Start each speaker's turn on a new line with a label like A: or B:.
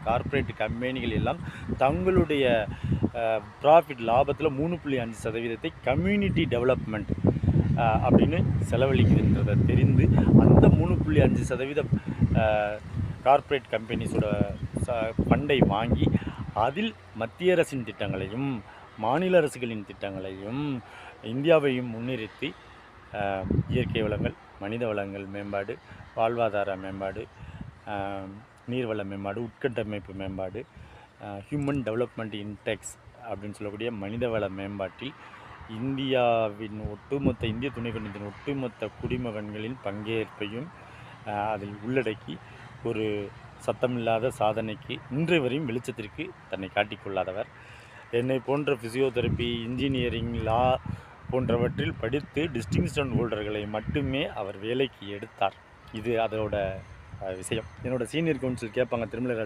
A: Corporate கம்பெனிகள் எல்லாம் தங்களுடைய ப்ராஃபிட் லாபத்தில் 3.5% கம்யூனிட்டி டெவலப்மெண்ட் அப்படின்னு செலவழிக்குதுன்றதை தெரிந்து அந்த 3.5% கார்ப்பரேட் கம்பெனிஸோட ஃபண்டை வாங்கி அதில் மத்திய அரசின் திட்டங்களையும் மாநில அரசுகளின் திட்டங்களையும் இந்தியாவையும் முன்னிறுத்தி இயற்கை வளங்கள், மனித வளங்கள் மேம்பாடு, வாழ்வாதார மேம்பாடு, நீர்வள மேம்பாடு, உட்கட்டமைப்பு மேம்பாடு, ஹியூமன் டெவலப்மெண்ட் இன்டெக்ஸ் அப்படின்னு சொல்லக்கூடிய மனிதவள மேம்பாட்டில் இந்தியாவின் ஒட்டுமொத்த இந்திய துணைக்கண்டத்தின் ஒட்டுமொத்த குடிமகன்களின் பங்கேற்பையும் அதில் உள்ளடக்கி ஒரு சத்தமில்லாத சாதனைக்கு இன்று வரையும் வெளிச்சத்திற்கு தன்னை காட்டிக்கொள்ளாதவர். என்னை போன்ற ஃபிசியோதெரப்பி, இன்ஜினியரிங், லா போன்றவற்றில் படித்து டிஸ்டிங்ஷன் ஹோல்டர்களை மட்டுமே அவர் வேலைக்கு எடுத்தார். இது அதோட விஷயம். என்னோட சீனியர் கவுன்சில் கேட்பாங்க, திருமலை